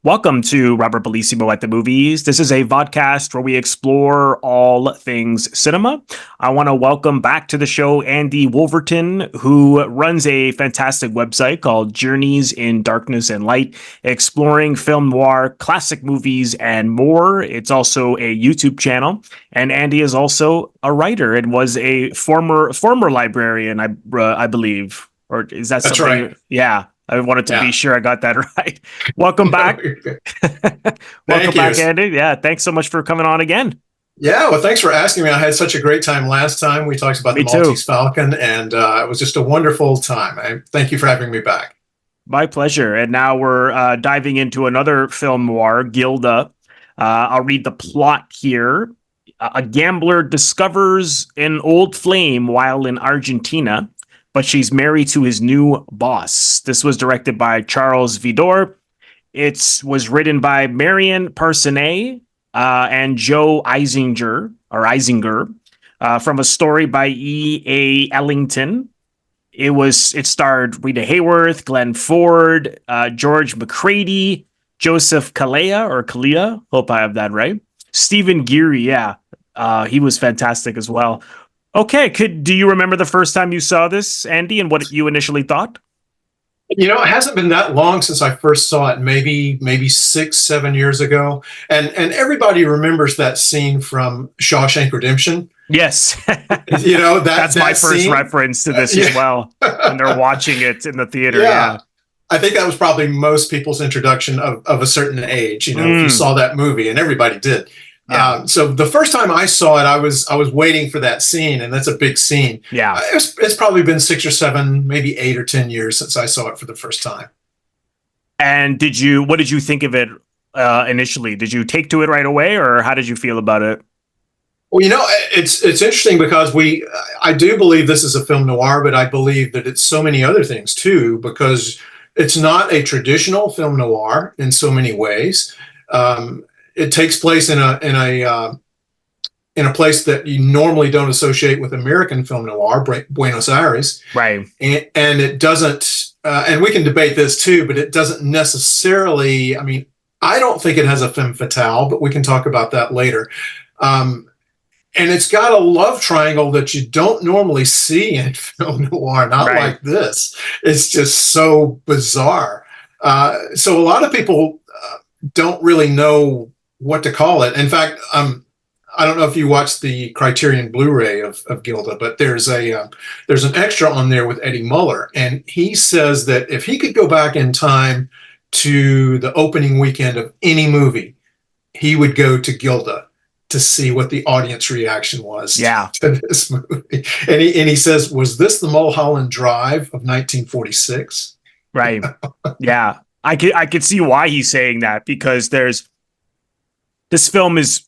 Welcome to Robert Bellissimo at the Movies. This is a vodcast where we explore all things cinema. I want to welcome back to the show Andy Wolverton, who runs a fantastic website called Journeys in Darkness and Light, exploring film noir, classic movies, and more. It's also a YouTube channel. And Andy is also a writer and was a former librarian, I believe. Or is that That's something? right. Yeah. I wanted to be sure I got that right. Welcome back. Welcome back, Andy. Yeah, thanks so much for coming on again. Yeah, well, thanks for asking me. I had such a great time last time. We talked about Me the too. Maltese Falcon, and it was just a wonderful time. Thank you for having me back. My pleasure. And now we're diving into another film noir, Gilda. I'll read the plot here. A gambler discovers an old flame while in Argentina, but she's married to his new boss. This was directed by Charles Vidor. It was written by Marion Parsonnet and Joe Eisinger, from a story by E.A. Ellington. It starred Rita Hayworth, Glenn Ford, George Macready, Joseph Kalea. Hope I have that right. Stephen Geary, he was fantastic as well. Okay, do you remember the first time you saw this, Andy, and what you initially thought? You know, it hasn't been that long since I first saw it, maybe 6, 7 years ago. And everybody remembers that scene from Shawshank Redemption. Yes. You know, that's my first scene. reference to this as well. And they're watching it in the theater. Yeah. I think that was probably most people's introduction of a certain age, if you saw that movie, and everybody did. Yeah. So the first time I saw it, I was waiting for that scene, and that's a big scene. Yeah, it's probably been 6 or 7, maybe 8 or 10 years since I saw it for the first time. And what did you think of it initially? Did you take to it right away, or how did you feel about it? Well, it's interesting because I do believe this is a film noir, but I believe that it's so many other things too, because it's not a traditional film noir in so many ways. It takes place in a place that you normally don't associate with American film noir, Buenos Aires. Right. And it doesn't, and we can debate this too, but it doesn't necessarily, I don't think it has a femme fatale, but we can talk about that later. And it's got a love triangle that you don't normally see in film noir, not like this. It's just so bizarre. So a lot of people don't really know what to call it. In fact, I don't know if you watched the Criterion Blu-ray of Gilda, but there's an extra on there with Eddie Muller, and he says that if he could go back in time to the opening weekend of any movie, he would go to Gilda to see what the audience reaction was to this movie. And he says, was this the Mulholland Drive of 1946? Right. Yeah. I could see why he's saying that, because this film is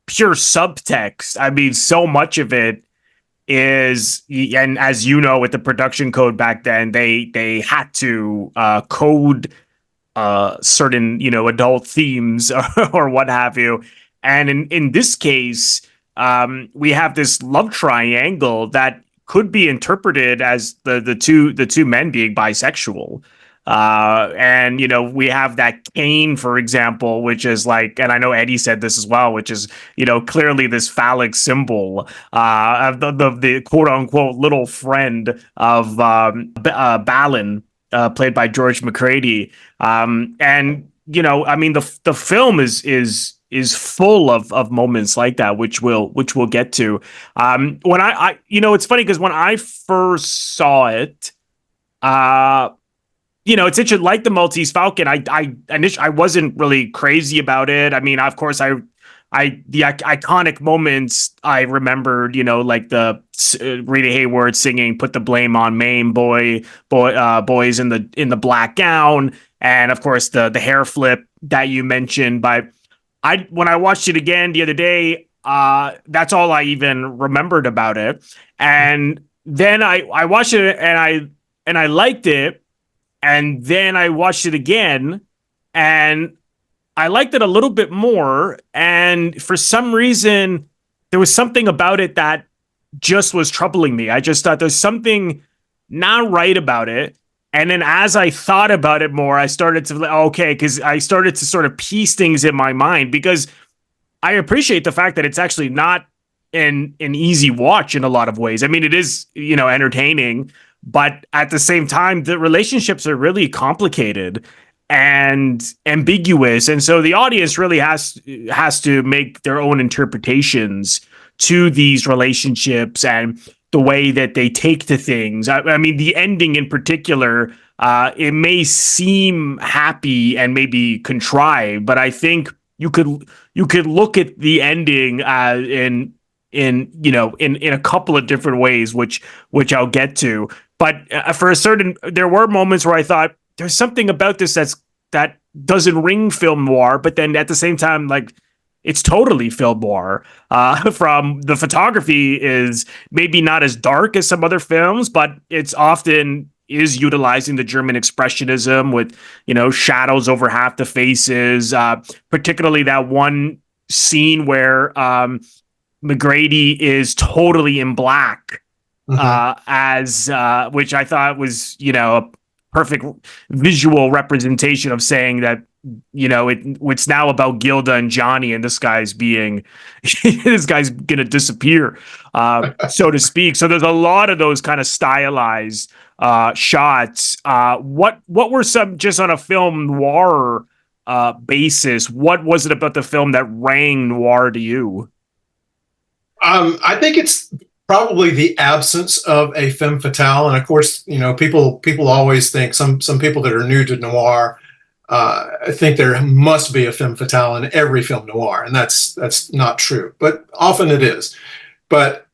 pure subtext. So much of it is, and as you know, with the production code back then, they had to code certain, adult themes or what have you. And in this case, we have this love triangle that could be interpreted as the two men being bisexual. And we have that cane, for example, which is like, and I know Eddie said this as well, which is, clearly this phallic symbol of the quote unquote little friend of Balin, played by George Macready. And the film is full of moments like that, which we'll get to. When I it's funny because when I first saw it, it's interesting. Like the Maltese Falcon, I wasn't really crazy about it. Of course, the iconic moments I remembered, like the Rita Hayworth singing "Put the Blame on Maine," boys in the black gown, and of course the hair flip that you mentioned. But when I watched it again the other day, that's all I even remembered about it. And then I watched it and I liked it. And then I watched it again and I liked it a little bit more. And for some reason, there was something about it that just was troubling me. I just thought there's something not right about it. And then as I thought about it more, I started to, okay, because I started to sort of piece things in my mind, because I appreciate the fact that it's actually not an easy watch in a lot of ways. I mean, it is, entertaining, but at the same time, the relationships are really complicated and ambiguous. And so the audience really has to make their own interpretations to these relationships and the way that they take to things. I mean, the ending in particular, it may seem happy and maybe contrived, but I think you could look at the ending in a couple of different ways, which I'll get to. But there were moments where I thought there's something about this that doesn't ring film noir, but then at the same time, like, it's totally film noir. From the photography is maybe not as dark as some other films, but it's often is utilizing the German expressionism with, shadows over half the faces, particularly that one scene where Macready is totally in black, as which I thought was, a perfect visual representation of saying that, it's now about Gilda and Johnny, and this guy's gonna disappear, so to speak. So there's a lot of those kind of stylized shots. What were some, just on a film noir basis, what was it about the film that rang noir to you? I think it's probably the absence of a femme fatale, and of course, people always think, some people that are new to noir think there must be a femme fatale in every film noir, and that's not true. But often it is. But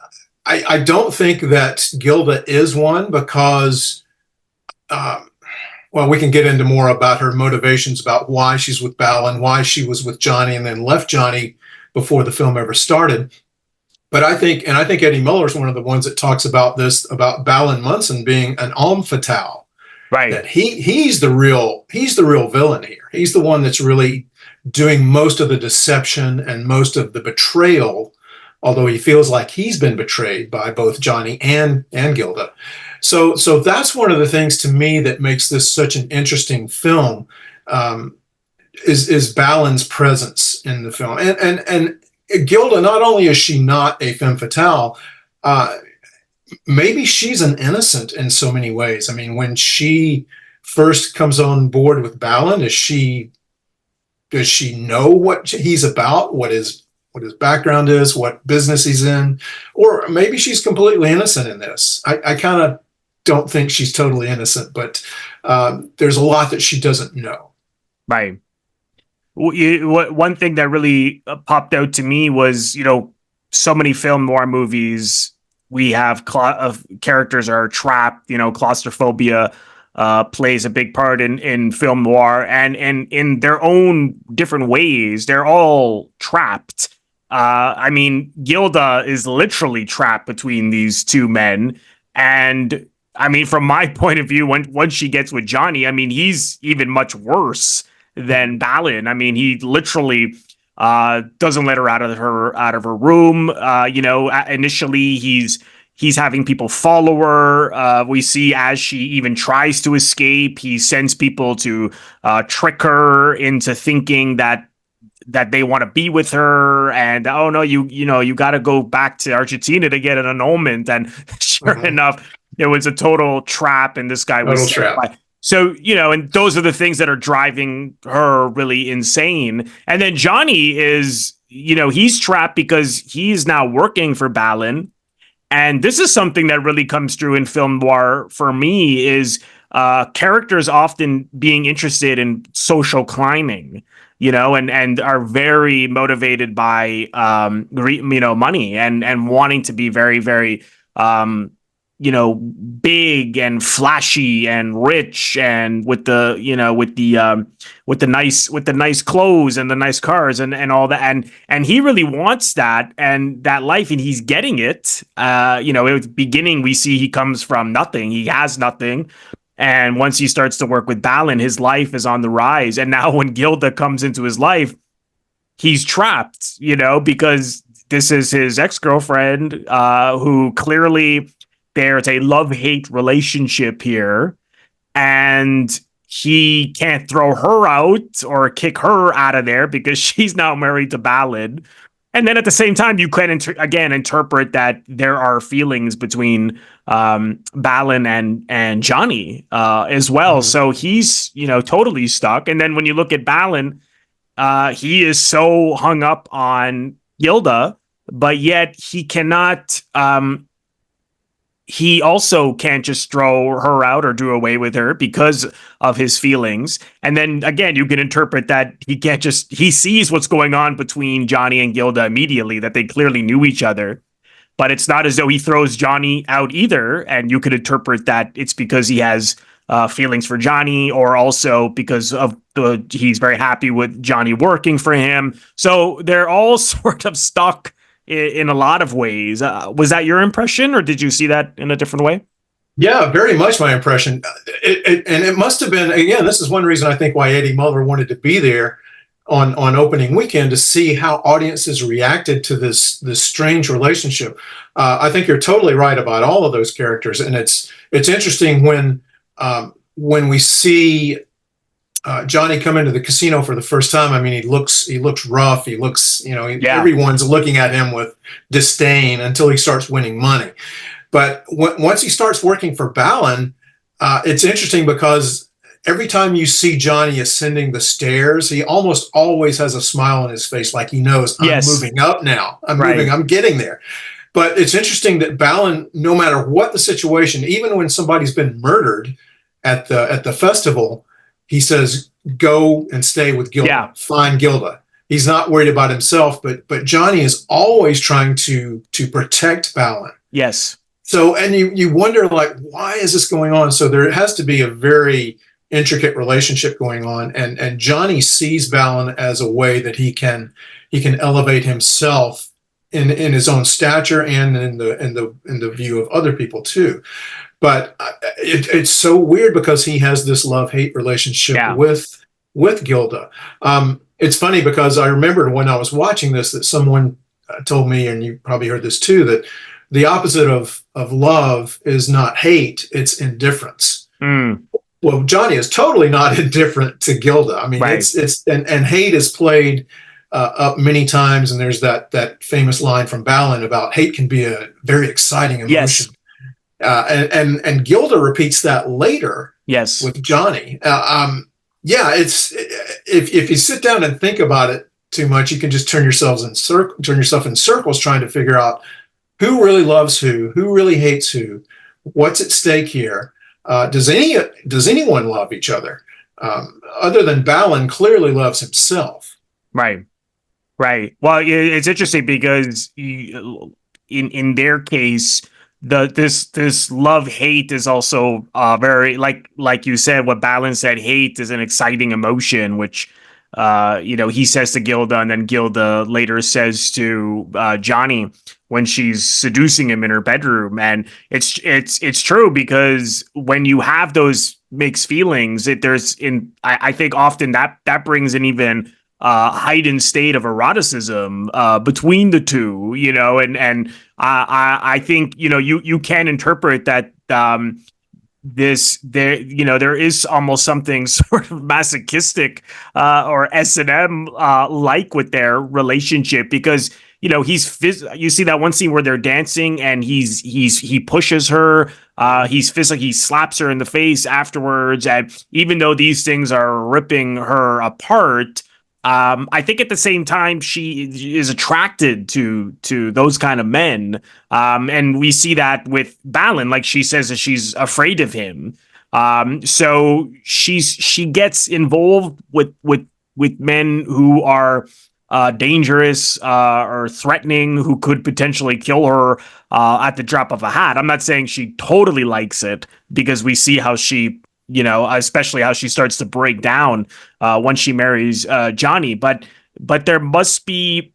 I don't think that Gilda is one, because, well, we can get into more about her motivations, about why she's with Balin, why she was with Johnny and then left Johnny before the film ever started. But I think Eddie Muller's one of the ones that talks about this, about Balin Munson being an homme fatale. Right. That he's the real villain here. He's the one that's really doing most of the deception and most of the betrayal, although he feels like he's been betrayed by both Johnny and Gilda. So that's one of the things to me that makes this such an interesting film, is Balin's presence in the film. And Gilda, not only is she not a femme fatale, maybe she's an innocent in so many ways. I mean, when she first comes on board with Balin, does she know what he's about, what his background is, what business he's in? Or maybe she's completely innocent in this. I kind of don't think she's totally innocent, but there's a lot that she doesn't know. Right. One thing that really popped out to me was, so many film noir movies, we have characters are trapped, claustrophobia plays a big part in film noir, and in their own different ways, they're all trapped. I mean, Gilda is literally trapped between these two men. And I mean, from my point of view, once she gets with Johnny, I mean, he's even much worse than Balin. I mean, he literally doesn't let her out of her room. Initially he's having people follow her. We see as she even tries to escape, he sends people to trick her into thinking that they want to be with her, and oh no, you got to go back to Argentina to get an annulment. And sure enough, it was a total trap, and this guy was trap. So, and those are the things that are driving her really insane. And then Johnny is, he's trapped because he's now working for Balin. And this is something that really comes through in film noir for me, is characters often being interested in social climbing, and are very motivated by, money and wanting to be very, very, big and flashy and rich, and with the nice clothes and the nice cars and all that. And he really wants that and that life, and he's getting it. At the beginning, we see he comes from nothing. He has nothing. And once he starts to work with Balin, his life is on the rise. And now when Gilda comes into his life, he's trapped, because this is his ex-girlfriend, who clearly, there's a love-hate relationship here. and he can't throw her out or kick her out of there because she's now married to Balin. And then at the same time, you can again interpret that there are feelings between Balin and Johnny as well. So he's totally stuck. And then when you look at Balin, he is so hung up on Gilda, but yet he cannot. He also can't just throw her out or do away with her because of his feelings. And then again, you can interpret that he sees what's going on between Johnny and Gilda immediately, that they clearly knew each other. But it's not as though he throws Johnny out either. And you could interpret that it's because he has feelings for Johnny, or also because of he's very happy with Johnny working for him. So they're all sort of stuck in a lot of ways. Was that your impression, or did you see that in a different way? Yeah, very much my impression. And it must have been, again, this is one reason I think why Eddie Muller wanted to be there on opening weekend, to see how audiences reacted to this strange relationship. I think you're totally right about all of those characters. And it's interesting when we see Johnny come into the casino for the first time. I mean, he looks rough. He looks, everyone's looking at him with disdain until he starts winning money. But once he starts working for Balin, it's interesting because every time you see Johnny ascending the stairs, he almost always has a smile on his face, like he knows, I'm moving up now. I'm getting there. But it's interesting that Balin, no matter what the situation, even when somebody's been murdered at the festival, he says, go and stay with Gilda. Yeah. Find Gilda. He's not worried about himself, but Johnny is always trying to protect Balin. Yes. So, and you wonder, like, why is this going on? So there has to be a very intricate relationship going on, and Johnny sees Balin as a way that he can elevate himself in his own stature and in the view of other people too. But it's so weird because he has this love-hate relationship with Gilda. It's funny because I remembered when I was watching this that someone told me, and you probably heard this too, that the opposite of love is not hate, it's indifference. Well, Johnny is totally not indifferent to Gilda. I mean, and hate is played up many times, and there's that famous line from Balin about hate can be a very exciting emotion. Yes. And Gilda repeats that later. Yes. With Johnny. It's if you sit down and think about it too much, you can just turn yourself in circles trying to figure out who really loves who really hates who, what's at stake here. Does anyone love each other? Other than Balin clearly loves himself. Right. Well, it's interesting because in their case, this love-hate is also very like you said, what Balin said, hate is an exciting emotion, which he says to Gilda, and then Gilda later says to Johnny when she's seducing him in her bedroom. And it's true, because when you have those mixed feelings, I think often that brings an even heightened state of eroticism between the two, and I think you can interpret that there is almost something sort of masochistic or S&M like with their relationship, because you see that one scene where they're dancing and he pushes her, he's physical, he slaps her in the face afterwards, and even though these things are ripping her apart, I think at the same time she is attracted to those kind of men, and we see that with Balin. Like, she says that she's afraid of him, so she gets involved with men who are dangerous or threatening, who could potentially kill her at the drop of a hat. I'm not saying she totally likes it, because we see how she, especially how she starts to break down once she marries Johnny. But there must be,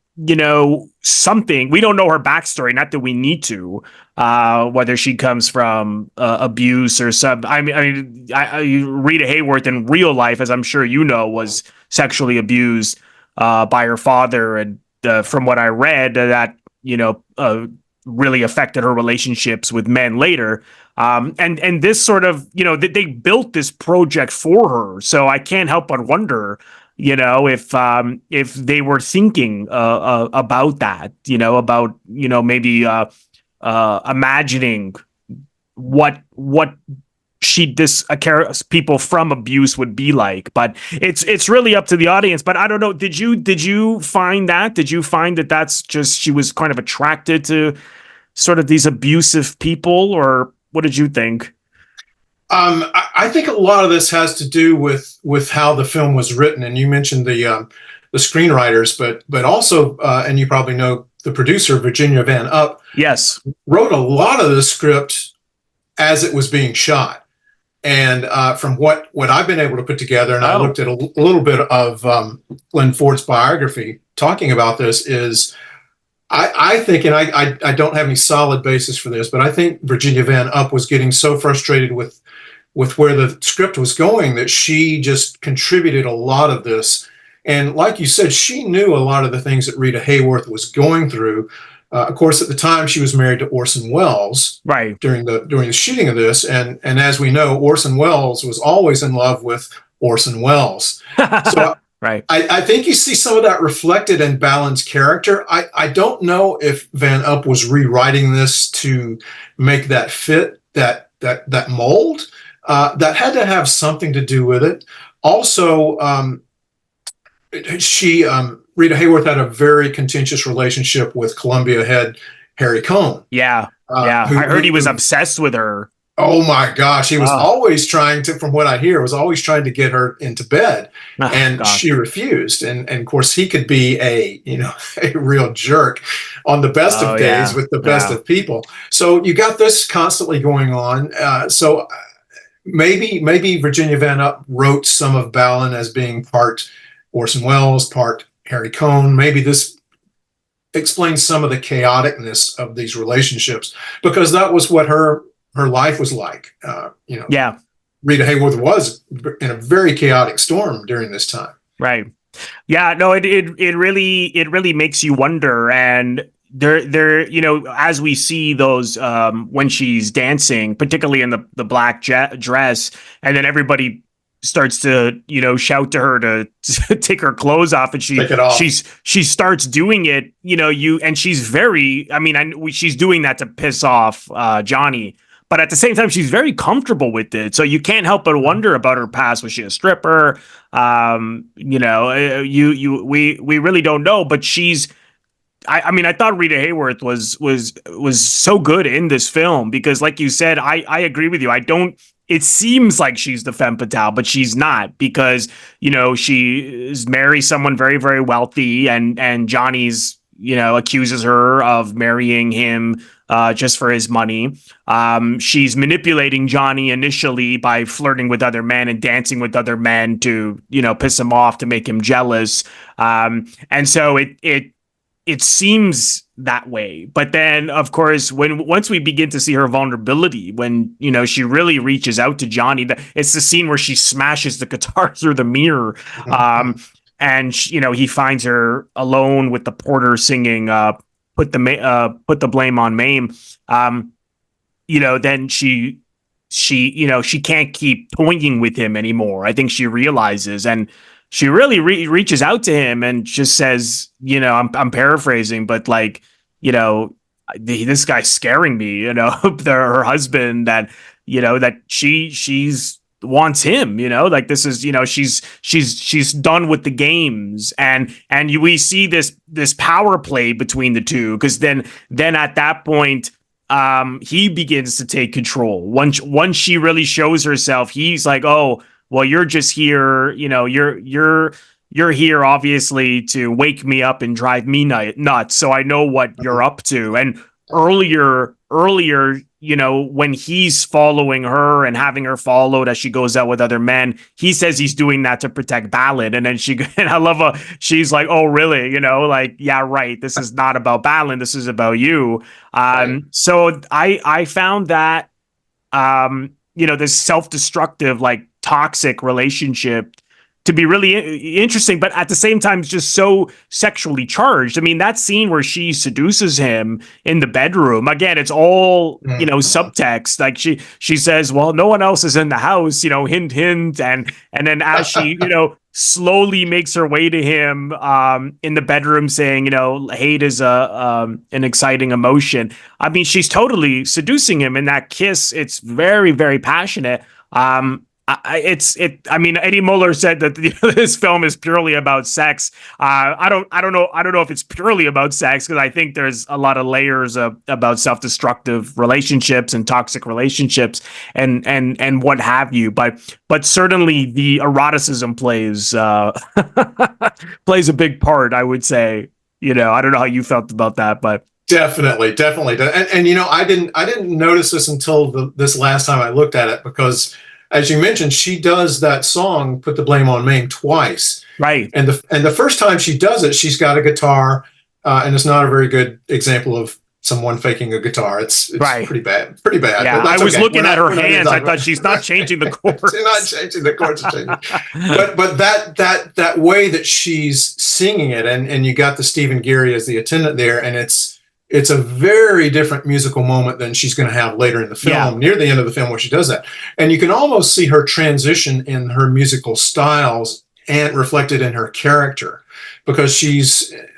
something. We don't know her backstory, not that we need to, whether she comes from abuse or some. I mean, Rita Hayworth in real life, as I'm sure you know, was sexually abused by her father, and from what I read, that really affected her relationships with men later. And this sort of, they built this project for her. So I can't help but wonder, if they were thinking about that, about, maybe imagining what people from abuse would be like. But it's really up to the audience. But I don't know, did you find that that's just, she was kind of attracted to sort of these abusive people, or what did you think? I think a lot of this has to do with how the film was written, and you mentioned the screenwriters, but also, and you probably know the producer, Virginia Van Up, Yes, wrote a lot of the script as it was being shot. And from what I've been able to put together, and I looked at a little bit of Glenn Ford's biography talking about this, is I think, and I don't have any solid basis for this, but I think Virginia Van Up was getting so frustrated with where the script was going that she just contributed a lot of this. And like you said, she knew a lot of the things that Rita Hayworth was going through. Of course, at the time, she was married to Orson Welles, right, during the shooting of this, and as we know, Orson Welles was always in love with Orson Welles. So right. I think you see some of that reflected in Ballin's character. I don't know if Van Up was rewriting this to make that fit that mold. That had to have something to do with it. Also, Rita Hayworth had a very contentious relationship with Columbia head Harry Cohn. Yeah, I heard he was obsessed with her. Oh my gosh, he was always trying to, from what I hear, was always trying to get her into bed, and she refused. And of course, he could be a real jerk on the best of days with the best of people. So you got this constantly going on. So maybe Virginia Van Up wrote some of Ballin as being part Orson Welles, part Harry Cohn. Maybe this explains some of the chaoticness of these relationships, because that was what her life was like. Yeah, Rita Hayworth was in a very chaotic storm during this time. Right. Yeah. No. It really makes you wonder. And there, as we see those when she's dancing, particularly in the black dress, and then everybody starts to shout to her to take her clothes off, and she starts doing it. And she's very. I mean, she's doing that to piss off Johnny. But at the same time, she's very comfortable with it. So you can't help but wonder about her past. Was she a stripper? We really don't know. But she's. I mean, I thought Rita Hayworth was so good in this film, because, like you said, I agree with you. I don't. It seems like she's the femme fatale, but she's not, because she marries someone very, very wealthy, and Johnny's accuses her of marrying him just for his money. She's manipulating Johnny initially by flirting with other men and dancing with other men to, piss him off, to make him jealous. And so it seems that way. But then, of course, once we begin to see her vulnerability, when, she really reaches out to Johnny, it's the scene where she smashes the guitar through the mirror. And he finds her alone with the porter singing put the blame on Mame. Then she can't keep toying with him anymore. I think she realizes, and she really reaches out to him and just says, I'm paraphrasing, but like, this guy's scaring me, her husband, that she's wants him, like, this is, she's done with the games, and we see this power play between the two, because then at that point, he begins to take control. Once she really shows herself, he's like, oh, well, you're just here, you're here obviously to wake me up and drive me nuts, so I know what you're up to. And earlier, when he's following her and having her followed as she goes out with other men, he says he's doing that to protect Ballin. And then and I love she's like, oh, really? Like, yeah, right. This is not about Ballin. This is about you. Right. So I found that, this self-destructive, like, toxic relationship to be really interesting, but at the same time, just so sexually charged. I mean, that scene where she seduces him in the bedroom, again, it's all, subtext. Like she says, well, no one else is in the house, hint, hint. And then as she, slowly makes her way to him in the bedroom saying, hate is an exciting emotion. I mean, she's totally seducing him in that kiss. It's very, very passionate. I mean, Eddie Muller said that this film is purely about sex. I don't know if it's purely about sex, because I think there's a lot of layers about self-destructive relationships and toxic relationships and what have you. But certainly the eroticism plays a big part, I would say. I don't know how you felt about that, but definitely. And I didn't notice this until this last time I looked at it, because as you mentioned, she does that song, Put the Blame on Me, twice. Right. And the first time she does it, she's got a guitar, and it's not a very good example of someone faking a guitar. It's right. pretty bad. Yeah, I was looking at her hands. I thought she's not changing the chords. She's not changing the chords. But that way that she's singing it, and you got the Stephen Geary as the attendant there, and it's a very different musical moment than she's going to have later in the film, near the end of the film, where she does that. And you can almost see her transition in her musical styles and reflected in her character, because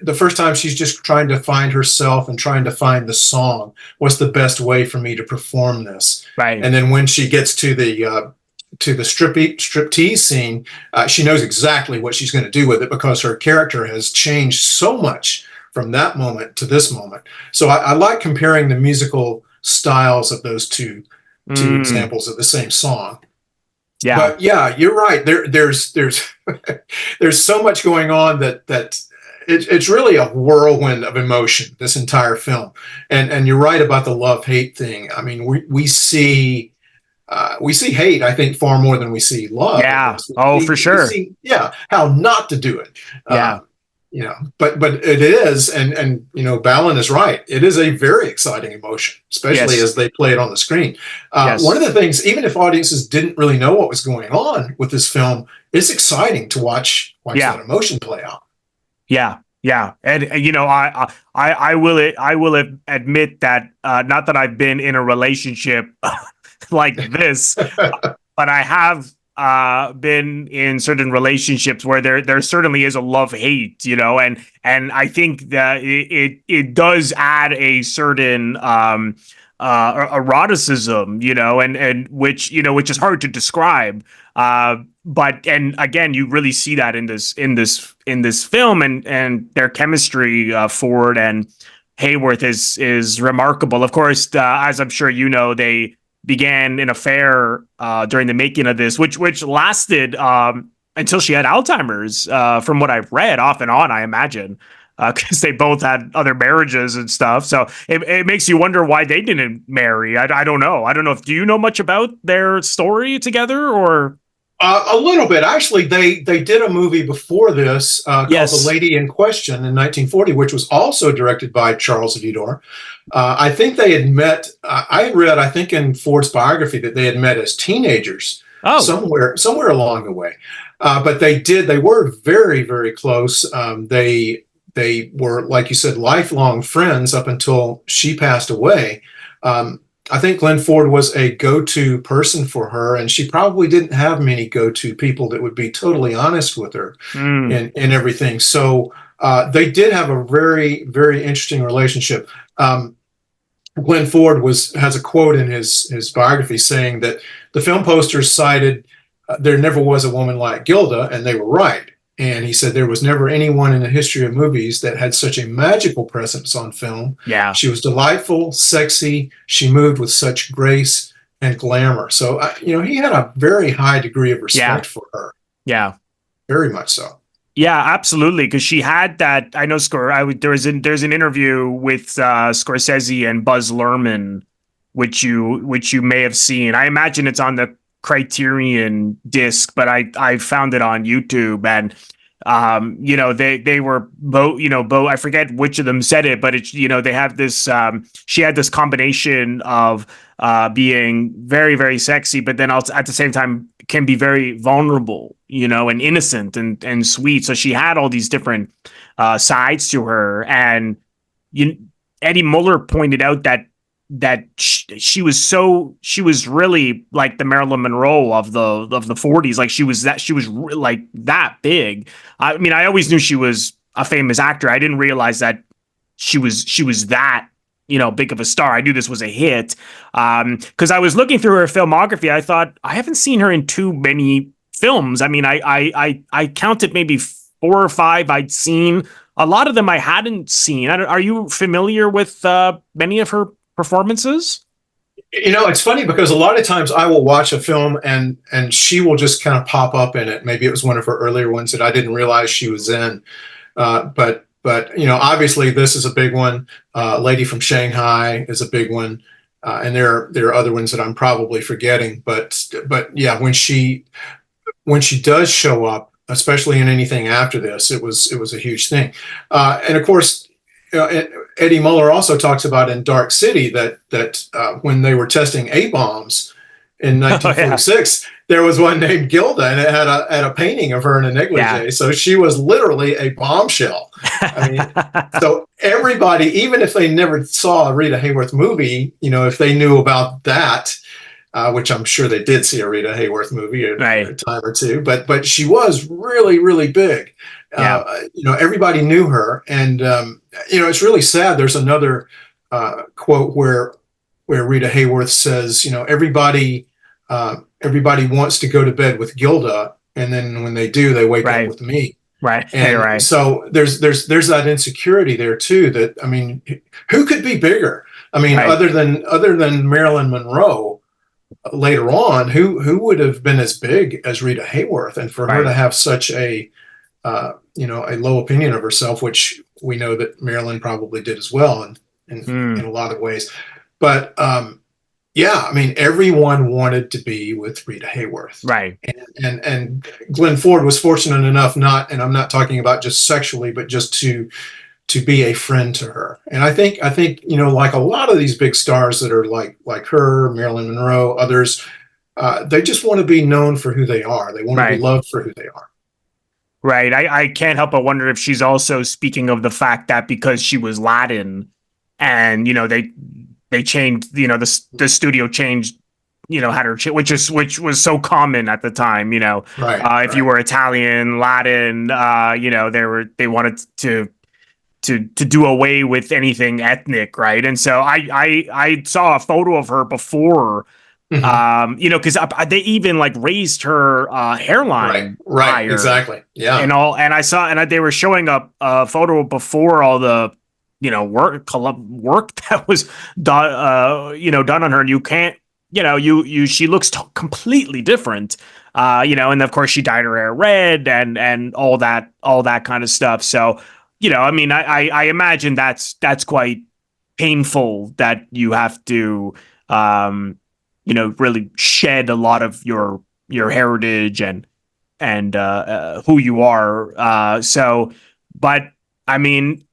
the first time she's just trying to find herself and trying to find the song. What's the best way for me to perform this? Right. And then when she gets to the striptease scene, she knows exactly what she's going to do with it, because her character has changed so much from that moment to this moment. So I like comparing the musical styles of those two examples of the same song. Yeah. But yeah, you're right. There's there's so much going on that it's really a whirlwind of emotion, this entire film. And you're right about the love-hate thing. I mean, we see hate, I think, far more than we see love. Yeah. For sure. How not to do it. Yeah. But it is, and Balin is right. It is a very exciting emotion, especially as they play it on the screen. One of the things, even if audiences didn't really know what was going on with this film, it's exciting to watch that emotion play out. Yeah. And I will admit that not that I've been in a relationship like this, but I have been in certain relationships where there certainly is a love-hate, and I think that it does add a certain eroticism, and which is hard to describe. But again, you really see that in this film, and their chemistry, Ford and Hayworth, is remarkable. Of course, as I'm sure they began an affair during the making of this, which lasted until she had Alzheimer's, from what I've read, off and on, I imagine, because they both had other marriages and stuff. So it makes you wonder why they didn't marry. I don't know. Do you know much about their story together, or? A little bit. Actually, they did a movie before this called The Lady in Question in 1940, which was also directed by Charles Vidor. I think they had met, I read, I think in Ford's biography, that they had met as teenagers somewhere along the way. But they were very, very close. They were, like you said, lifelong friends up until she passed away. I think Glenn Ford was a go-to person for her, and she probably didn't have many go-to people that would be totally honest with her in everything. So they did have a very, very interesting relationship. Glenn Ford has a quote in his biography saying that the film posters cited there never was a woman like Gilda, and they were right. And he said there was never anyone in the history of movies that had such a magical presence on film. Yeah. She was delightful, sexy. She moved with such grace and glamour. So, he had a very high degree of respect for her. Yeah. Very much so. Yeah, absolutely. Because she had that, I know, there's an interview with Scorsese and Buzz Luhrmann, which you may have seen. I imagine it's on the Criterion disc, but I found it on YouTube, and they were both, I forget which of them said it, but it's, they have this, she had this combination of being very, very sexy, but then also at the same time can be very vulnerable, and innocent and sweet. So she had all these different sides to her, and Eddie Muller pointed out that she was really like the Marilyn Monroe of the 40s. Like she was like that big. I mean, I always knew she was a famous actor. I didn't realize that she was that big of a star. I knew this was a hit because I was looking through her filmography. I thought I haven't seen her in too many films. I mean, I counted maybe 4 or 5 I'd seen. A lot of them I hadn't seen. Are you familiar with many of her performances? It's funny because a lot of times I will watch a film and she will just kind of pop up in it. Maybe it was one of her earlier ones that I didn't realize she was in. But obviously this is a big one. Lady from Shanghai is a big one. And there are other ones that I'm probably forgetting. But yeah, when she does show up, especially in anything after this, it was a huge thing. And of course, Eddie Muller also talks about in Dark City that when they were testing A-bombs in 1946, there was one named Gilda, and it had a painting of her in a negligee. Yeah. So she was literally a bombshell. I mean, so everybody, even if they never saw a Rita Hayworth movie, if they knew about that, which I'm sure they did see a Rita Hayworth movie a time or two, but she was really, really big. Yeah. Everybody knew her, and it's really sad. There's another quote where Rita Hayworth says, everybody wants to go to bed with Gilda, and then when they do, they wake up with me. Right. And so there's that insecurity there too. That, I mean, who could be bigger? I mean, other than Marilyn Monroe. Later on, who would have been as big as Rita Hayworth, and for her to have such a low opinion of herself, which we know that Marilyn probably did as well, in a lot of ways. But yeah, I mean, everyone wanted to be with Rita Hayworth, right? And Glenn Ford was fortunate enough, and I'm not talking about just sexually, but just to be a friend to her. And I think, like a lot of these big stars that are like her, Marilyn Monroe, others, they just want to be known for who they are. They want to be loved for who they are. Right. I can't help but wonder if she's also speaking of the fact that because she was Latin and, they changed, the studio changed, had her, which was so common at the time, if you were Italian, Latin, they wanted to do away with anything ethnic, right? And so I saw a photo of her before, because they even like raised her hairline, right, exactly, yeah, and all. And I saw, and they were showing up a photo before all the work that was done, done on her, and you can't, she looks completely different, and of course she dyed her hair red and all that kind of stuff. So. I mean, I imagine that's quite painful that you have to, really shed a lot of your heritage and who you are. But I mean,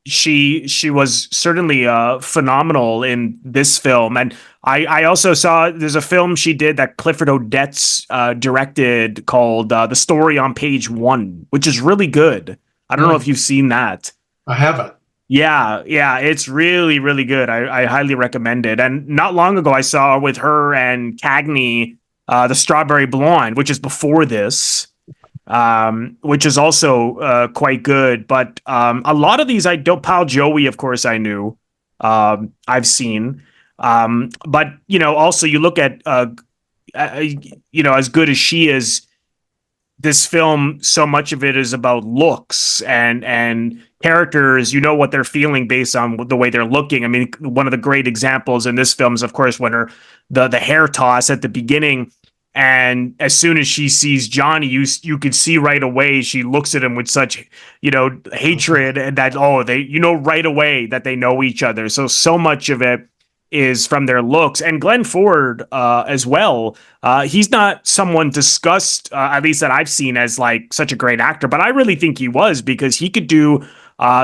she was certainly phenomenal in this film, and I also saw there's a film she did that Clifford Odets directed called The Story on Page 1, which is really good. I don't know if you've seen that. I haven't. Yeah, it's really, really good. I highly recommend it. And not long ago, I saw with her and Cagney, The Strawberry Blonde, which is before this, which is also quite good. But a lot of these, Pal Joey, of course, I knew. I've seen. But, also you look at, as good as she is, this film, so much of it is about looks and characters, what they're feeling based on the way they're looking. I mean, one of the great examples in this film is, of course, when the hair toss at the beginning, and as soon as she sees Johnny, you could see right away she looks at him with such, hatred, and that, they, right away that they know each other. So much of it is from their looks. And Glenn Ford as well. He's not someone discussed, at least that I've seen, as like such a great actor, but I really think he was, because he could do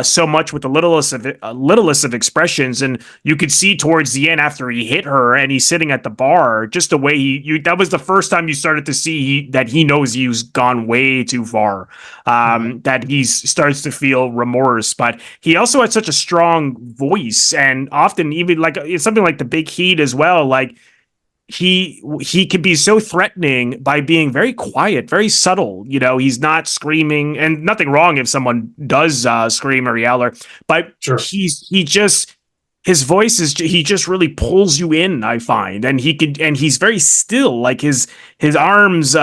so much with the littlest of expressions. And you could see towards the end after he hit her and he's sitting at the bar, just the way that was the first time you started to see that he knows he's gone way too far, that he starts to feel remorse. But he also had such a strong voice, and often even like it's something like The Big Heat as well. Like he can be so threatening by being very quiet, very subtle. You know, he's not screaming, and nothing wrong if someone does scream or yell, but Sure. his voice he just really pulls you in, I find, and he's very still, like his arms,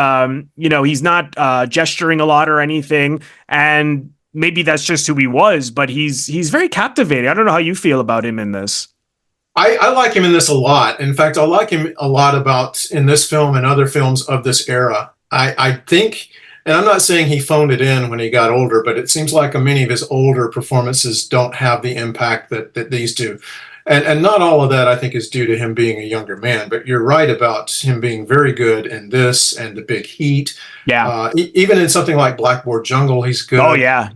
he's not gesturing a lot or anything, and maybe that's just who he was, but he's very captivating. I don't know how you feel about him in this. I like him in this a lot. In fact, I like him a lot in this film and other films of this era. I think, and I'm not saying he phoned it in when he got older, but it seems like many of his older performances don't have the impact that these do. And not all of that, I think, is due to him being a younger man. But you're right about him being very good in this and The Big Heat. Yeah. Even in something like Blackboard Jungle, he's good. Oh, yeah.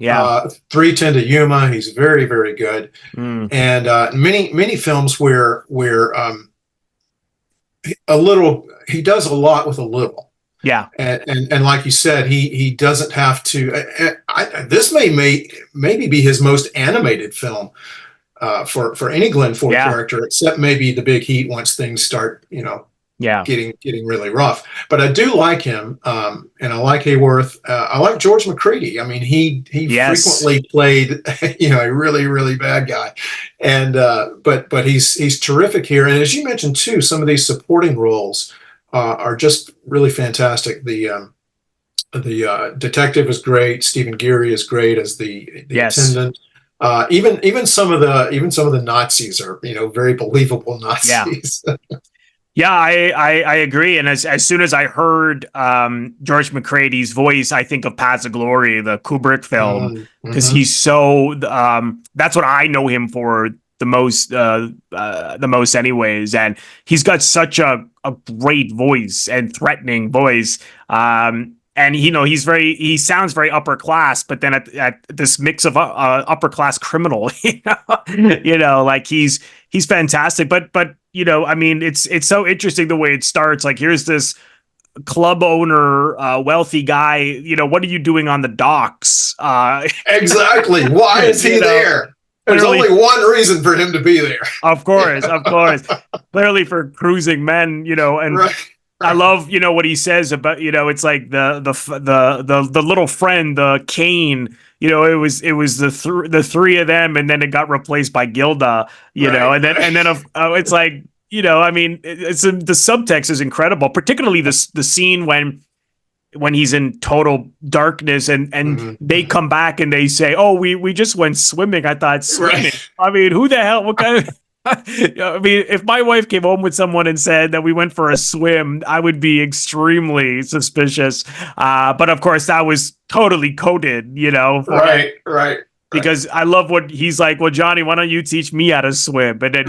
3:10 to Yuma, he's very, very good. Mm. And many films where he does a lot with a little. Yeah. And like you said, he doesn't have to. This maybe be his most animated film. For any Glenn Ford character, except maybe The Big Heat once things start, getting really rough. But I do like him, and I like Hayworth. I like George Macready. I mean, he frequently played, a really, really bad guy, and but he's terrific here. And as you mentioned too, some of these supporting roles are just really fantastic. The detective is great. Stephen Geary is great as the attendant. Even some of the Nazis are very believable Nazis. Yeah, I agree. And as soon as I heard George Macready's voice, I think of Paths of Glory, the Kubrick film, because he's so. That's what I know him for the most anyways. And he's got such a great voice and threatening voice. And he sounds very upper class, but then at this mix of upper class criminal, like he's fantastic. But I mean, it's so interesting the way it starts. Like, here's this club owner, wealthy guy. What are you doing on the docks? Exactly. Why is he there? There's only one reason for him to be there. Of course. Clearly for cruising men, and. Right. I love, what he says about, it's like the little friend, the Kane, it was the three of them, and then it got replaced by Gilda, and then it's like, I mean, the subtext is incredible, particularly the scene when he's in total darkness and they come back and they say, oh, we just went swimming. I thought swimming. Right. I mean, who the hell? What kind of? I mean, if my wife came home with someone and said that we went for a swim, I would be extremely suspicious. But of course, that was totally coded, Right. Because I love what he's like. Well, Johnny, why don't you teach me how to swim? And then,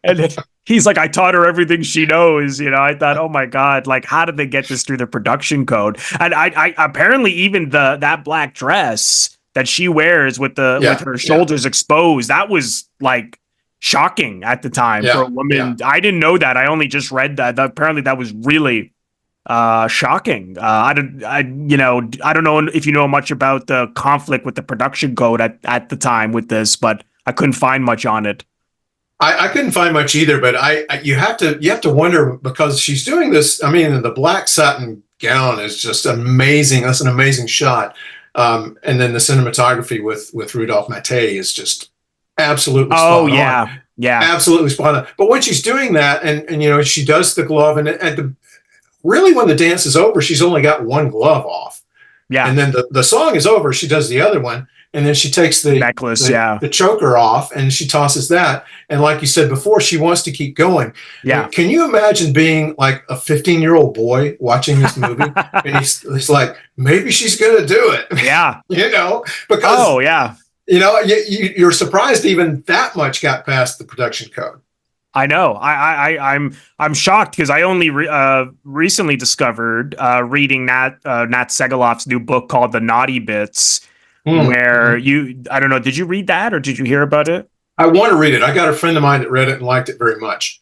and then he's like, I taught her everything she knows. I thought, oh my God, like, how did they get this through the production code? And I apparently even that black dress that she wears with her shoulders exposed, that was like shocking at the time for a woman. I didn't know that. I only just read that. Apparently that was really shocking. I don't know if you know much about the conflict with the production code at the time with this, but I couldn't find much on it. I couldn't find much either, but you have to wonder, because she's doing this. I mean, the black satin gown is just amazing. That's an amazing shot. And then the cinematography with Rudolph Mattei is just absolutely spot on. Absolutely spot on. But when she's doing that, and she does the glove, and really when the dance is over, she's only got one glove off. Yeah. And then the song is over, she does the other one, and then she takes the necklace, the choker off, and she tosses that. And like you said before, she wants to keep going. Yeah. Can you imagine being like a 15-year-old boy watching this movie, and he's like, maybe she's going to do it. Yeah. Because you're surprised even that much got past the production code. I know. I'm shocked because I only recently discovered reading Nat Segalov's new book called The Naughty Bits, where I don't know, did you read that or did you hear about it? I want to read it. I got a friend of mine that read it and liked it very much.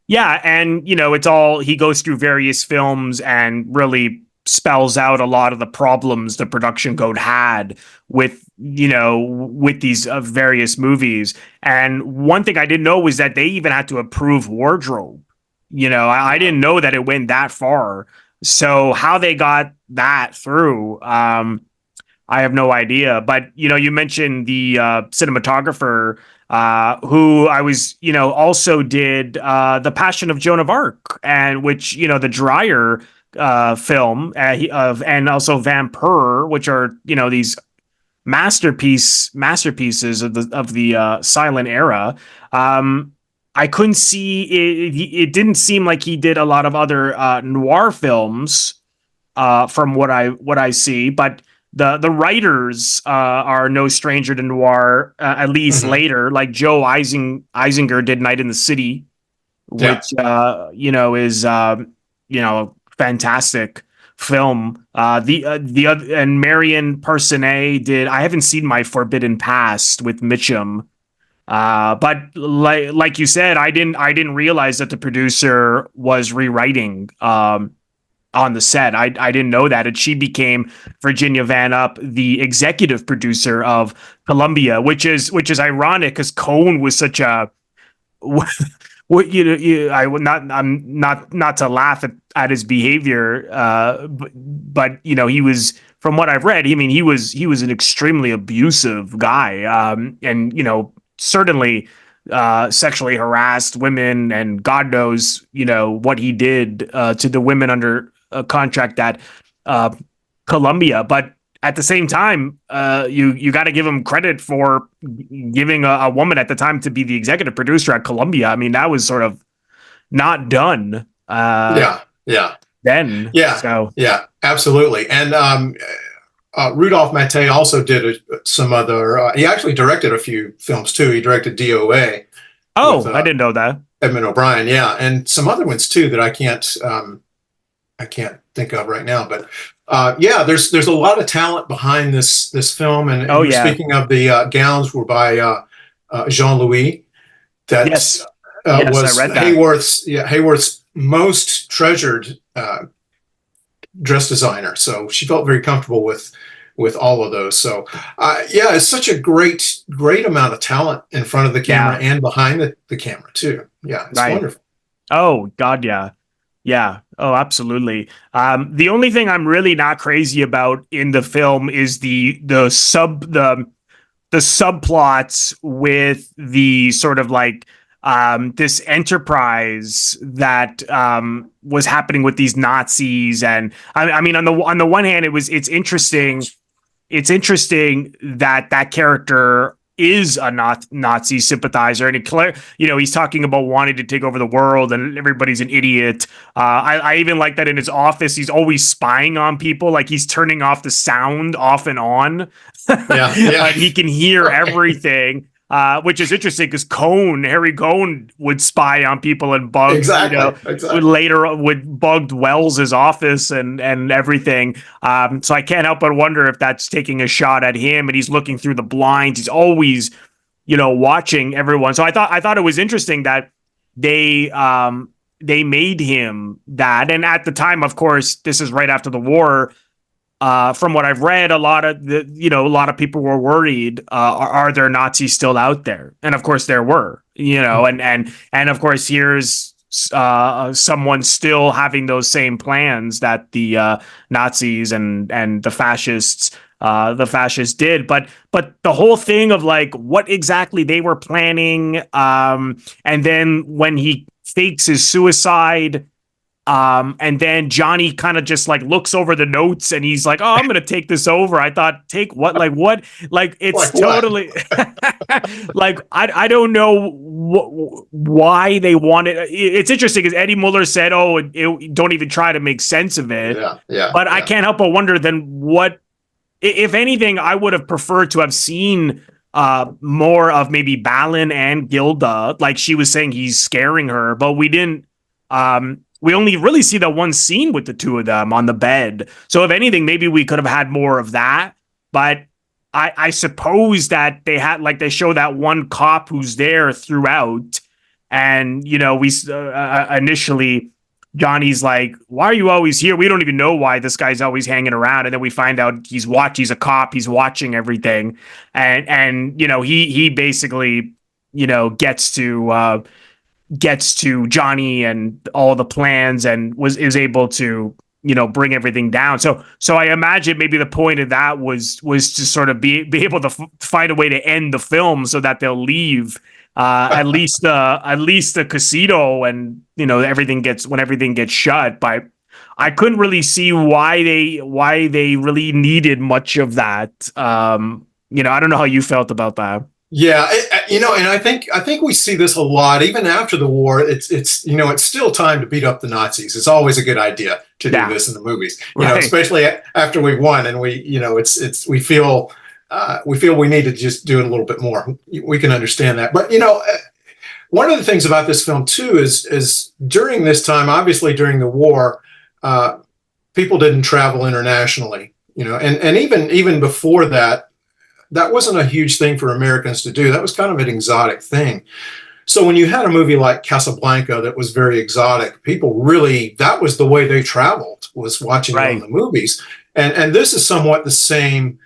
Yeah, and he goes through various films and really spells out a lot of the problems the production code had with with these various movies. And one thing I didn't know was that they even had to approve wardrobe. I didn't know that it went that far. So how they got that through, I have no idea. But you mentioned the cinematographer who I was, also did The Passion of Joan of Arc, and which, the Dreyer film and also Vampire, which are, these masterpieces of the silent era. I couldn't see it. It didn't seem like he did a lot of other noir films from what I see, but the writers are no stranger to noir, at least later. Like Joe Eisinger did Night in the City, which is fantastic film. The other, and Marion Parsonnet did. I haven't seen My Forbidden Past with Mitchum. But like you said, I didn't realize that the producer was rewriting on the set. I didn't know that. And she became Virginia Van Up, the executive producer of Columbia, which is ironic because Cohn was such a I'm not to laugh at his behavior, but he was, from what I've read, I mean, he was an extremely abusive guy, and certainly sexually harassed women, and God knows what he did to the women under a contract at Columbia. But at the same time, you got to give him credit for giving a woman at the time to be the executive producer at Columbia. I mean, that was sort of not done. Then. So Absolutely. And Rudolph Maté also did some other. He actually directed a few films too. He directed DOA. Oh, with, I didn't know that. Edmund O'Brien, and some other ones too that I can't think of right now. But there's a lot of talent behind this film. And speaking of the gowns, were by Jean Louis. That was I read that. Hayworth's most treasured dress designer. So she felt very comfortable with all of those. So it's such a great amount of talent in front of the camera and behind the camera too. It's wonderful. Oh God, yeah. Oh, absolutely. The only thing I'm really not crazy about in the film is the subplots with the sort of like this enterprise that was happening with these Nazis. And I mean, on the one hand, it's interesting. It's interesting that character is a Nazi sympathizer, and he's talking about wanting to take over the world, and everybody's an idiot. I even like that in his office, he's always spying on people, like he's turning off the sound off and on. And he can hear everything. Which is interesting because Harry Cohn would spy on people and bug, later would bugged Wells's office and everything. So I can't help but wonder if that's taking a shot at him, and he's looking through the blinds. He's always, watching everyone. So I thought it was interesting that they made him that. And at the time, of course, this is right after the war. From what I've read, a lot of people were worried. Are there Nazis still out there? And of course there were. And of course here's someone still having those same plans that the Nazis and the fascists did. But the whole thing of like what exactly they were planning, and then when he fakes his suicide. And then Johnny kind of just like looks over the notes and he's like, "Oh, I'm going to take this over." I thought, take what? Like what? Like it's like totally like, I don't know why they wanted. It's interesting because Eddie Muller said, "Oh, don't even try to make sense of it." But I can't help but wonder then what, if anything, I would have preferred to have seen more of maybe Balin and Gilda. Like she was saying, he's scaring her, but we didn't. We only really see that one scene with the two of them on the bed. So if anything, maybe we could have had more of that. But I suppose that they had, like, they show that one cop who's there throughout, and we initially Johnny's like, "Why are you always here? We don't even know why this guy's always hanging around." And then we find out he's a cop, he's watching everything, and he basically gets to Johnny and all the plans, and is able to bring everything down. So I imagine maybe the point of that was to sort of be able to find a way to end the film so that they'll leave at least the casino, and everything gets shut. But I couldn't really see why they really needed much of that. I don't know how you felt about that. Yeah, and I think we see this a lot even after the war. It's still time to beat up the Nazis. It's always a good idea to do this in the movies, right. Especially after we've won, and we feel we need to just do it a little bit more. We can understand that, but one of the things about this film too is during this time, obviously during the war, people didn't travel internationally, and even before that. That wasn't a huge thing for Americans to do. That was kind of an exotic thing. So when you had a movie like Casablanca that was very exotic, people really, that was the way they traveled, was watching it on the movies. And this is somewhat the same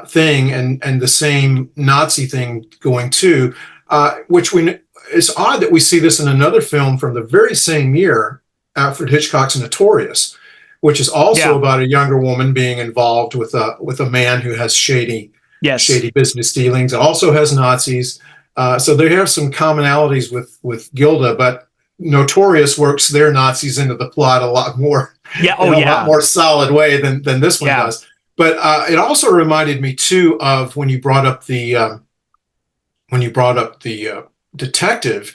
thing, and the same Nazi thing going too, it's odd that we see this in another film from the very same year, Alfred Hitchcock's Notorious, which is also about a younger woman being involved with a man who has shady business dealings. It also has Nazis. So they have some commonalities with Gilda, but Notorious works their Nazis into the plot a lot more, a lot more solid way than this one does. But it also reminded me too of when you brought up the detective.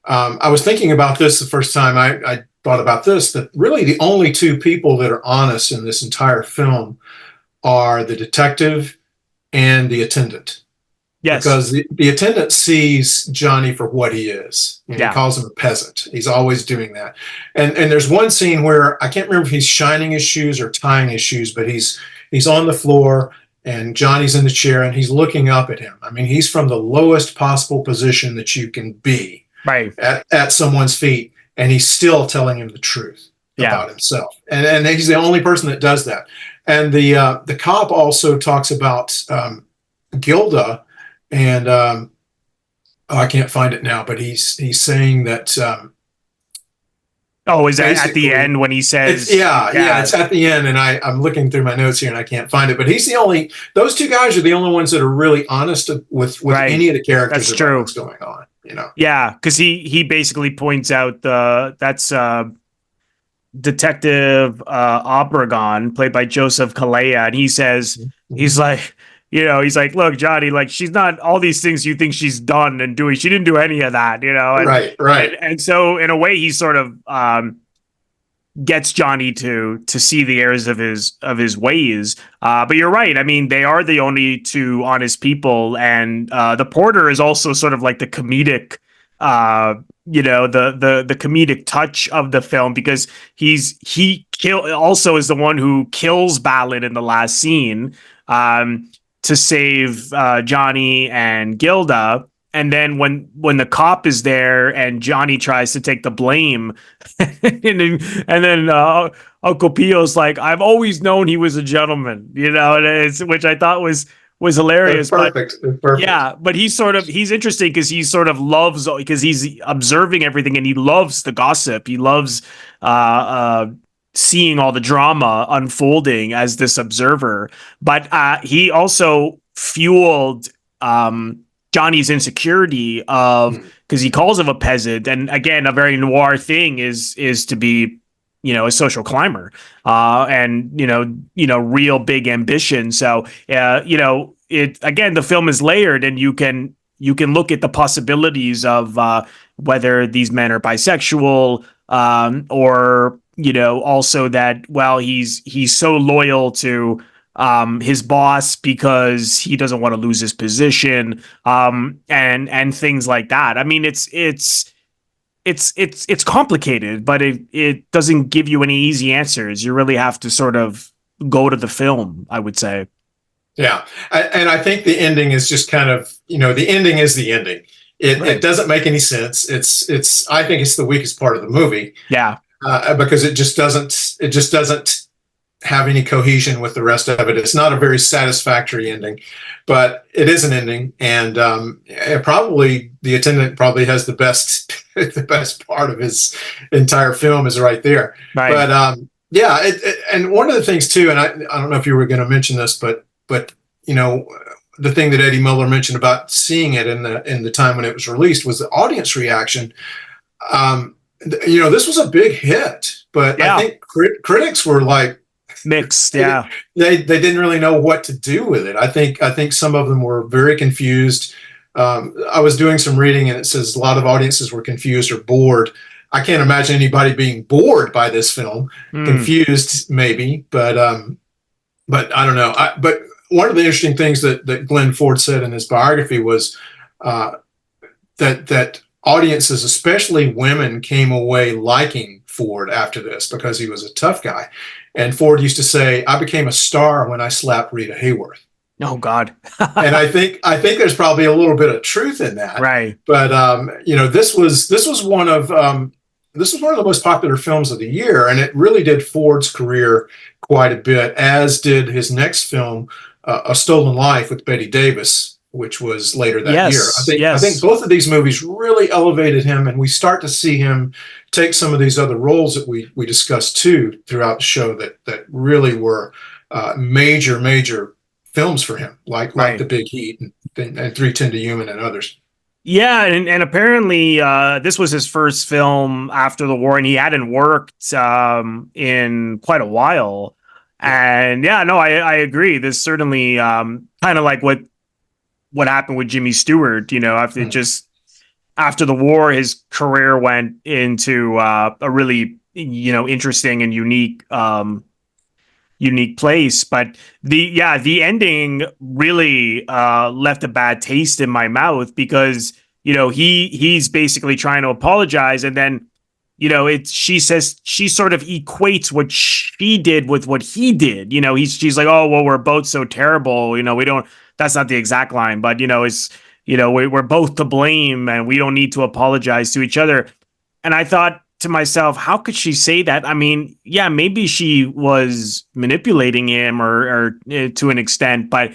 I was thinking about this the first time I thought about this, that really the only two people that are honest in this entire film are the detective and the attendant. Yes. Because the attendant sees Johnny for what he is. He calls him a peasant. He's always doing that. And there's one scene where I can't remember if he's shining his shoes or tying his shoes, but he's on the floor and Johnny's in the chair and he's looking up at him. I mean, he's from the lowest possible position that you can be at someone's feet, and he's still telling him the truth about himself. And he's the only person that does that. And the cop also talks about Gilda, and I can't find it now, but he's saying that. Is that at the end when he says? It's at the end, and I'm looking through my notes here and I can't find it. But those two guys are the only ones that are really honest with any of the characters. That's true. What's going on? Yeah, because he basically points out that's Detective Obregon, played by Joseph Kalea, and he says, he's like, look, Johnny, like, she's not all these things you think she's done and doing. She didn't do any of that, and, right. And so in a way, he sort of gets Johnny to see the errors of his ways. But you're right. I mean, they are the only two honest people, and the porter is also sort of like the comedic. The comedic touch of the film, because he also is the one who kills Balin in the last scene to save Johnny and Gilda. And then when the cop is there and Johnny tries to take the blame, and then Uncle Pio's like, "I've always known he was a gentleman," which I thought was hilarious. Perfect. Yeah, but he's interesting because he sort of loves, because he's observing everything and he loves the gossip. He loves seeing all the drama unfolding as this observer. But he also fueled Johnny's insecurity because he calls him a peasant. And again, a very noir thing is to be a social climber, and real big ambition. So the film is layered, and you can look at the possibilities of whether these men are bisexual, or also that, well, he's so loyal to his boss because he doesn't want to lose his position, and things like that. I mean, it's complicated, but it doesn't give you any easy answers. You really have to sort of go to the film, I would say. Yeah. And I think the ending is just kind of, the ending is the ending. It doesn't make any sense. I think it's the weakest part of the movie. Yeah. Because it just doesn't have any cohesion with the rest of it. It's not a very satisfactory ending, but it is an ending. And the attendant probably has the best, the best part of his entire film is right there. Right. But yeah. And one of the things too, and I don't know if you were going to mention this, but the thing that Eddie Muller mentioned about seeing it in the time when it was released was the audience reaction. This was a big hit, but I think critics were like mixed. Yeah, they didn't really know what to do with it. I think some of them were very confused. I was doing some reading, and it says a lot of audiences were confused or bored. I can't imagine anybody being bored by this film. Confused, maybe, but I don't know. But one of the interesting things that Glenn Ford said in his biography was that audiences, especially women, came away liking Ford after this because he was a tough guy. And Ford used to say, "I became a star when I slapped Rita Hayworth." Oh God. And I think there's probably a little bit of truth in that. Right. But this was one of the most popular films of the year, and it really did Ford's career quite a bit, as did his next film, A Stolen Life with Bette Davis, which was later that year. I think both of these movies really elevated him, and we start to see him take some of these other roles that we discussed too throughout the show that really were major films for him, like The Big Heat and 3:10 to Yuma and others. Yeah, and apparently this was his first film after the war, and he hadn't worked in quite a while. And yeah, no, I agree. This certainly kind of like what happened with Jimmy Stewart. After the war, his career went into a really interesting and unique place. But the ending really left a bad taste in my mouth because he's basically trying to apologize, and then she says she sort of equates what she did with what he did. She's like, "Oh well, we're both so terrible. We don't." That's not the exact line, but we're both to blame, and we don't need to apologize to each other. And I thought to myself, how could she say that? I mean, yeah, maybe she was manipulating him or to an extent, but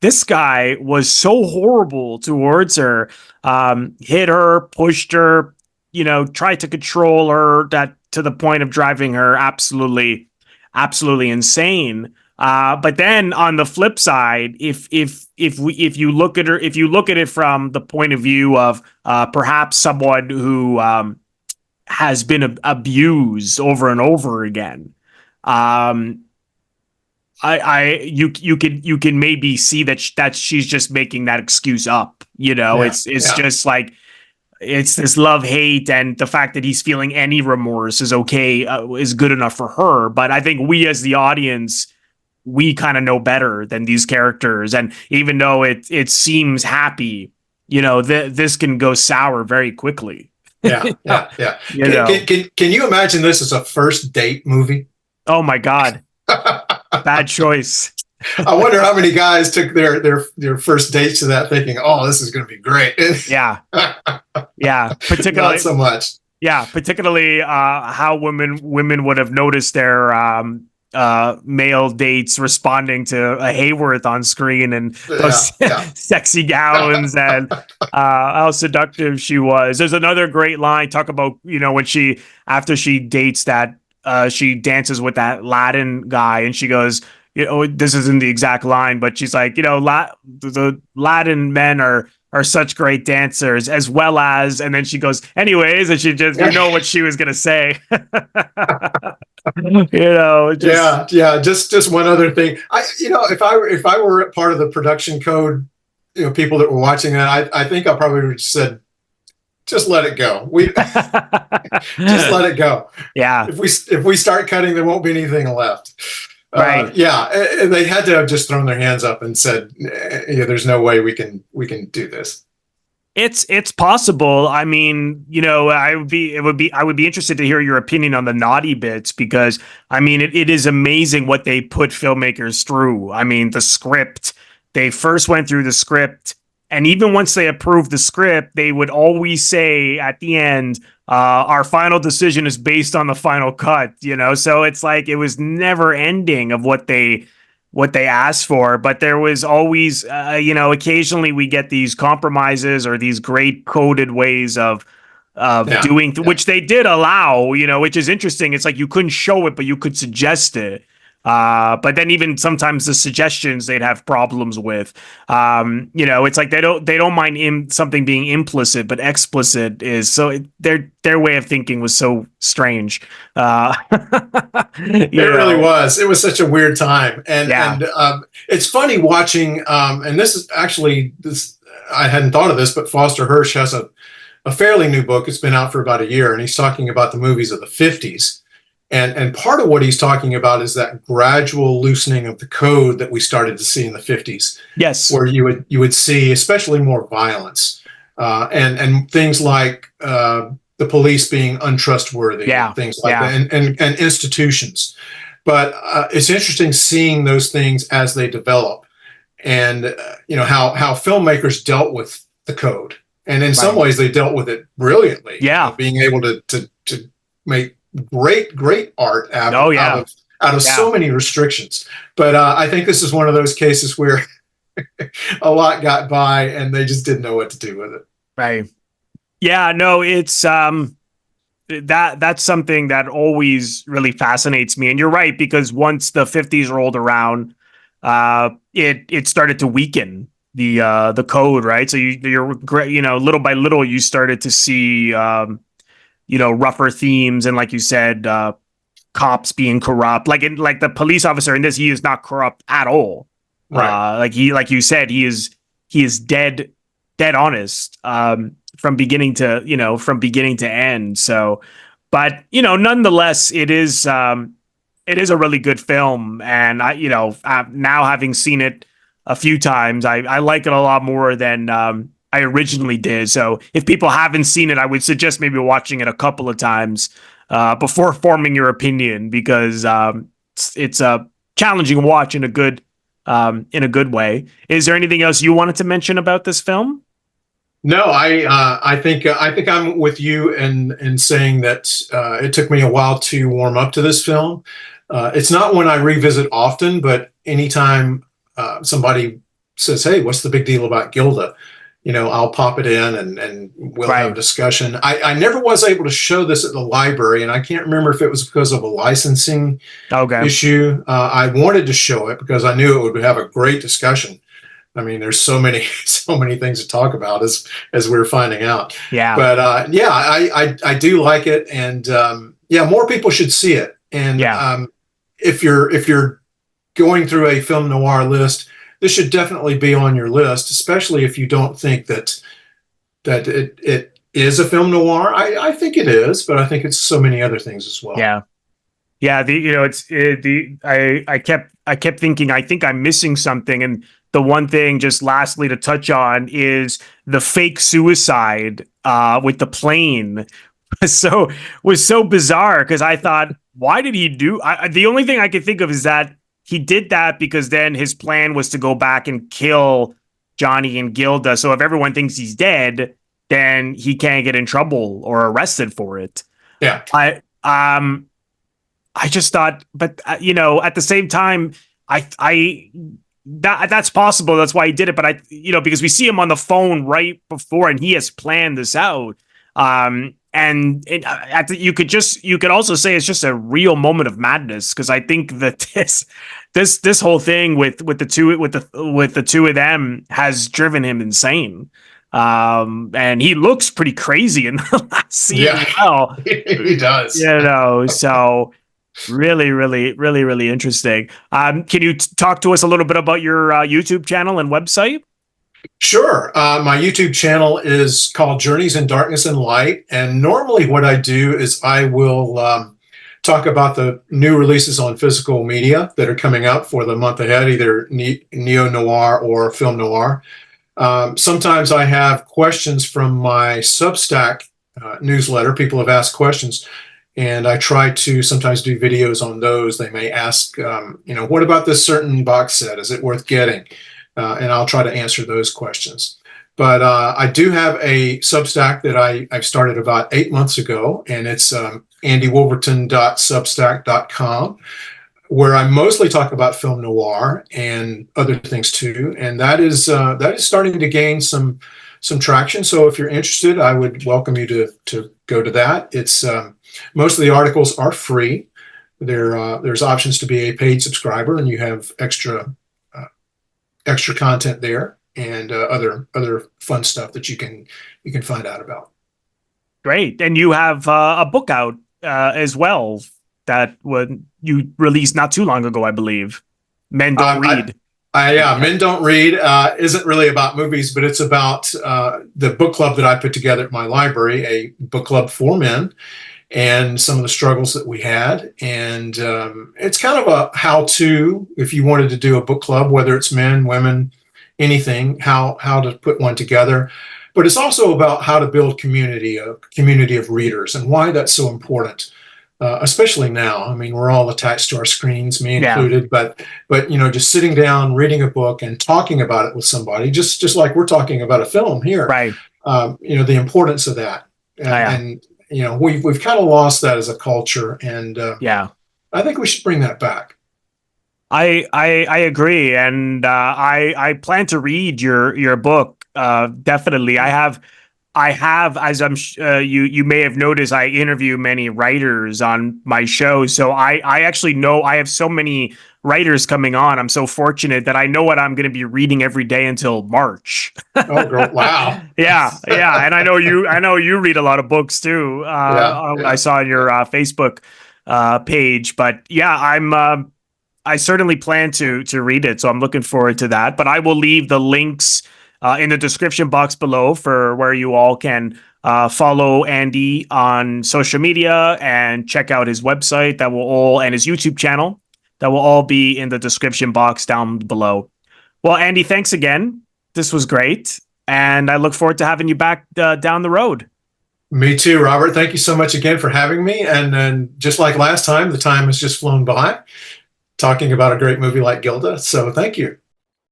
this guy was so horrible towards her, hit her, pushed her, tried to control her, that to the point of driving her absolutely insane. But then on the flip side, if you look at it from the point of view of perhaps someone who has been abused over and over again, you can maybe see that she's just making that excuse up. It's just like, it's this love-hate, and the fact that he's feeling any remorse is okay, is good enough for her. But I think we as the audience, we kind of know better than these characters. And even though it seems happy, this can go sour very quickly. Yeah. Can you imagine this as a first date movie? Oh my God. Bad choice. I wonder how many guys took their first dates to that thinking, "Oh, this is going to be great." Yeah. Particularly not so much. Yeah. Particularly how women would have noticed their male dates responding to a Hayworth on screen, and those sexy gowns, and how seductive she was. There's another great line, talk about, when after she dates that, she dances with that Latin guy, and she goes, this isn't the exact line, but she's like, the Latin men are such great dancers, as well as, and then she goes, anyways, and she just, what she was going to say. Just one other thing. If I were part of the production code, people that were watching that, I think I probably would have said, just let it go. Just let it go. Yeah. If we start cutting, there won't be anything left. Right. They had to have just thrown their hands up and said, there's no way we can do this. It's possible. I mean, I would be interested to hear your opinion on the naughty bits, because I mean, it is amazing what they put filmmakers through. I mean, the script, they first went through the script, and even once they approved the script, they would always say at the end, our final decision is based on the final cut, so it's like it was never ending of what they asked for, but there was always, occasionally we get these compromises or these great coded ways of doing, which they did allow, which is interesting. It's like you couldn't show it, but you could suggest it. But then even sometimes the suggestions they'd have problems with. It's like they don't mind something being implicit, but explicit is so their way of thinking was so strange. It really was. It was such a weird time, and it's funny watching. And this is actually I hadn't thought of this, but Foster Hirsch has a fairly new book. It's been out for about a year, and he's talking about the movies of the 50s. And part of what he's talking about is that gradual loosening of the code that we started to see in the 50s. Yes, where you would see especially more violence, and things like the police being untrustworthy, and things like that, and institutions. But it's interesting seeing those things as they develop, and how filmmakers dealt with the code, and in some ways they dealt with it brilliantly. Yeah, being able to make great art out of so many restrictions. But I think this is one of those cases where a lot got by and they just didn't know what to do with it. Right. Yeah, no, it's that's something that always really fascinates me. And you're right, because once the 50s rolled around, it started to weaken the code, right? So you're little by little you started to see rougher themes, and like you said, cops being corrupt. Like the police officer in this, he is not corrupt at all. Right. Like you said, he is dead honest from beginning to end. So, but nonetheless, it is a really good film, and now having seen it a few times, I like it a lot more than I originally did. So if people haven't seen it, I would suggest maybe watching it a couple of times before forming your opinion, because it's a challenging watch in a good way. Is there anything else you wanted to mention about this film? No, I think I'm with you in saying that it took me a while to warm up to this film. It's not one I revisit often, but anytime somebody says, "Hey, what's the big deal about Gilda?" I'll pop it in and we'll have a discussion. I never was able to show this at the library, and I can't remember if it was because of a licensing issue. I wanted to show it because I knew it would have a great discussion. I mean, there's so many things to talk about as we're finding out. Yeah. But I do like it, and more people should see it. And if you're going through a film noir list, this should definitely be on your list, especially if you don't think that it is a film noir. I think it is, but I think it's so many other things as well. Yeah. I kept thinking, I think I'm missing something. And the one thing, just lastly to touch on, is the fake suicide with the plane. was so bizarre, because I thought, why did he do? The only thing I could think of is that he did that because then his plan was to go back and kill Johnny and Gilda. So if everyone thinks he's dead, then he can't get in trouble or arrested for it. Yeah. I just thought, but at the same time, that's possible. That's why he did it. But because we see him on the phone right before, and he has planned this out. You could also say it's just a real moment of madness, because I think that this whole thing with the two of them has driven him insane. And he looks pretty crazy in the last scene. Yeah, well. He does. So really, really, really, really interesting. Can you talk to us a little bit about your YouTube channel and website? Sure. My YouTube channel is called Journeys in Darkness and Light. And normally what I do is I will talk about the new releases on physical media that are coming up for the month ahead, either neo-noir or film noir. Sometimes I have questions from my Substack newsletter. People have asked questions, and I try to sometimes do videos on those. They may ask, what about this certain box set? Is it worth getting? And I'll try to answer those questions. But I do have a Substack that I've started about 8 months ago, and it's andywolverton.substack.com, where I mostly talk about film noir and other things too. And that is starting to gain some traction. So if you're interested, I would welcome you to go to that. It's most of the articles are free. There's options to be a paid subscriber, and you have extra content there, and other fun stuff that you can find out about. Great. And you have a book out as well that you released not too long ago, I believe. Men Don't Read. Men Don't Read isn't really about movies, but it's about the book club that I put together at my library, a book club for men, and some of the struggles that we had. And it's kind of a how-to, if you wanted to do a book club, whether it's men, women, anything, how to put one together. But it's also about how to build a community of readers, and why that's so important. Especially now. I mean, we're all attached to our screens, me included, but just sitting down, reading a book and talking about it with somebody, just like we're talking about a film here, right? The importance of that. And we've kind of lost that as a culture, and I think we should bring that back. I agree. And I plan to read your book. Definitely. I have, as you may have noticed, I interview many writers on my show. So I actually know I have so many writers coming on. I'm so fortunate that I know what I'm going to be reading every day until March. Oh, girl. Wow. Yeah. And I know you read a lot of books too. I saw on your Facebook page, but I certainly plan to read it. So I'm looking forward to that, but I will leave the links in the description box below for where you all can follow Andy on social media and check out his website and his YouTube channel. That will all be in the description box down below. Well, Andy, thanks again. This was great. And I look forward to having you back down the road. Me too, Robert. Thank you so much again for having me. And then just like last time, the time has just flown by talking about a great movie like Gilda. So thank you.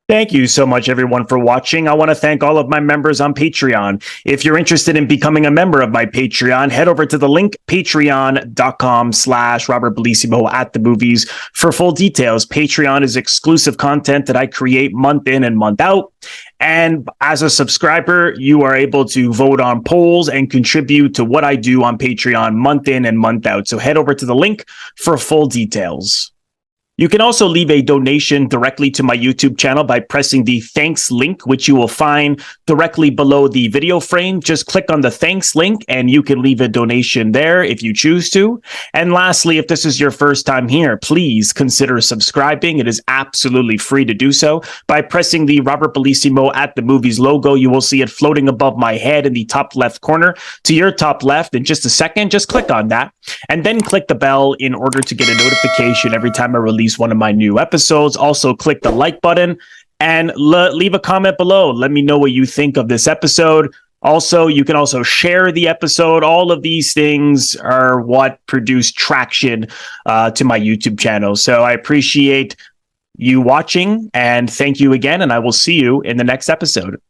Thank you so much, everyone, for watching. I want to thank all of my members on Patreon. If you're interested in becoming a member of my Patreon, head over to the link, patreon.com/Robert Bellissimo at the movies for full details. Patreon is exclusive content that I create month in and month out. And as a subscriber, you are able to vote on polls and contribute to what I do on Patreon month in and month out. So head over to the link for full details. You can also leave a donation directly to my YouTube channel by pressing the thanks link, which you will find directly below the video frame. Just click on the thanks link and you can leave a donation there if you choose to. And lastly, if this is your first time here, please consider subscribing. It is absolutely free to do so by pressing the Robert Bellissimo at the movies logo. You will see it floating above my head in the top left corner. To your top left in just a second, just click on that and then click the bell in order to get a notification every time I release one of my new episodes. Also click the like button and leave a comment below. Let me know what you think of this episode. Also, you can also share the episode. All of these things are what produce traction to my YouTube channel. So I appreciate you watching and thank you again. And I will see you in the next episode.